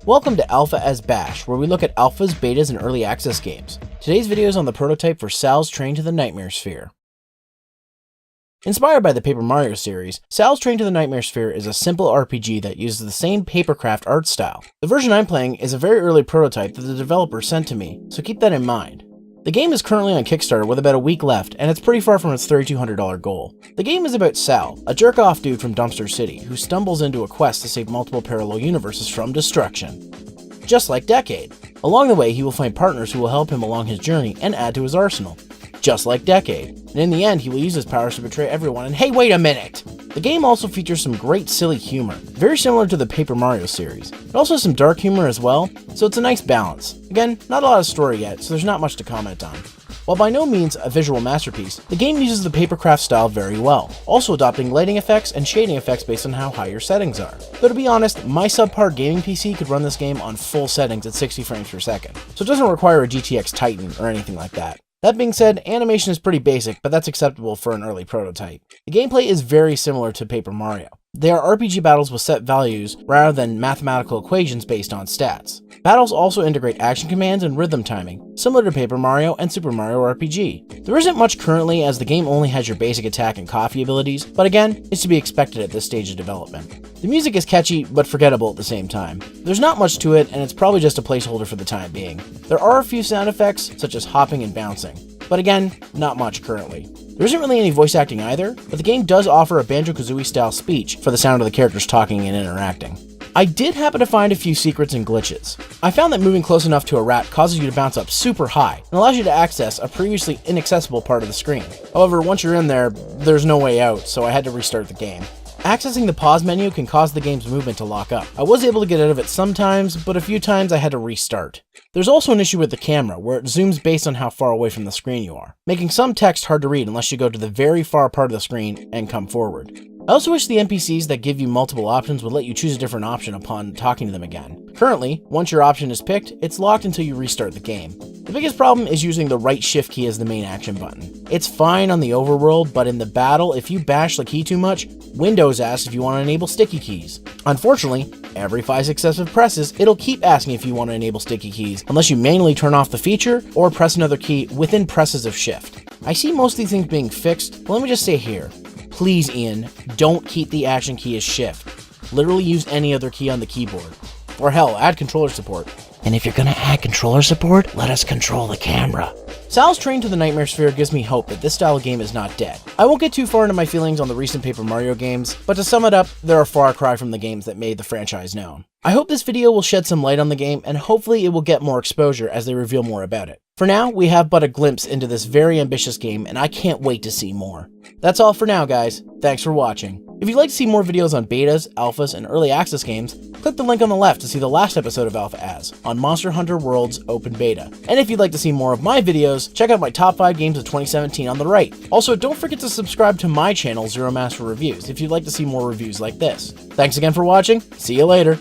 Welcome to Alpha as Bash, where we look at alphas, betas, and early access games. Today's video is on the prototype for Sal's Train to the Nightmaresphere. Inspired by the Paper Mario series, Sal's Train to the Nightmaresphere is a simple RPG that uses the same papercraft art style. The version I'm playing is a very early prototype that the developer sent to me, so keep that in mind. The game is currently on Kickstarter with about a week left, and it's pretty far from its $3,200 goal. The game is about Sal, a jerk-off dude from Dumpster City, who stumbles into a quest to save multiple parallel universes from destruction. Just like Decade. Along the way, he will find partners who will help him along his journey and add to his arsenal. Just like Decade. And in the end, he will use his powers to betray everyone, and hey, wait a minute! The game also features some great silly humor, very similar to the Paper Mario series. It also has some dark humor as well, so it's a nice balance. Again, not a lot of story yet, so there's not much to comment on. While by no means a visual masterpiece, the game uses the papercraft style very well, also adopting lighting effects and shading effects based on how high your settings are. Though to be honest, my subpar gaming PC could run this game on full settings at 60 frames per second, so it doesn't require a GTX Titan or anything like that. That being said, animation is pretty basic, but that's acceptable for an early prototype. The gameplay is very similar to Paper Mario. They are RPG battles with set values rather than mathematical equations based on stats. Battles also integrate action commands and rhythm timing, similar to Paper Mario and Super Mario RPG. There isn't much currently as the game only has your basic attack and coffee abilities, but again, it's to be expected at this stage of development. The music is catchy, but forgettable at the same time. There's not much to it, and it's probably just a placeholder for the time being. There are a few sound effects, such as hopping and bouncing, but again, not much currently. There isn't really any voice acting either, but the game does offer a Banjo-Kazooie style speech for the sound of the characters talking and interacting. I did happen to find a few secrets and glitches. I found that moving close enough to a rat causes you to bounce up super high and allows you to access a previously inaccessible part of the screen. However, once you're in there, there's no way out, so I had to restart the game. Accessing the pause menu can cause the game's movement to lock up. I was able to get out of it sometimes, but a few times I had to restart. There's also an issue with the camera, where it zooms based on how far away from the screen you are, making some text hard to read unless you go to the very far part of the screen and come forward. I also wish the NPCs that give you multiple options would let you choose a different option upon talking to them again. Currently, once your option is picked, it's locked until you restart the game. The biggest problem is using the right shift key as the main action button. It's fine on the overworld, but in the battle, if you bash the key too much, Windows asks if you want to enable sticky keys. Unfortunately, every 5 successive presses, it'll keep asking if you want to enable sticky keys, unless you manually turn off the feature or press another key within presses of shift. I see most of these things being fixed, but let me just say here, please Ian, don't keep the action key as shift. Literally use any other key on the keyboard. Or hell, add controller support. And if you're gonna add controller support, let us control the camera. Sal's Train to the Nightmaresphere gives me hope that this style of game is not dead. I won't get too far into my feelings on the recent Paper Mario games, but to sum it up, they're a far cry from the games that made the franchise known. I hope this video will shed some light on the game, and hopefully it will get more exposure as they reveal more about it. For now, we have but a glimpse into this very ambitious game, and I can't wait to see more. That's all for now, guys. Thanks for watching. If you'd like to see more videos on betas, alphas, and early access games, click the link on the left to see the last episode of Alpha As on Monster Hunter World's open beta. And if you'd like to see more of my videos, check out my top 5 games of 2017 on the right. Also, don't forget to subscribe to my channel, Zero Master Reviews, if you'd like to see more reviews like this. Thanks again for watching. See you later.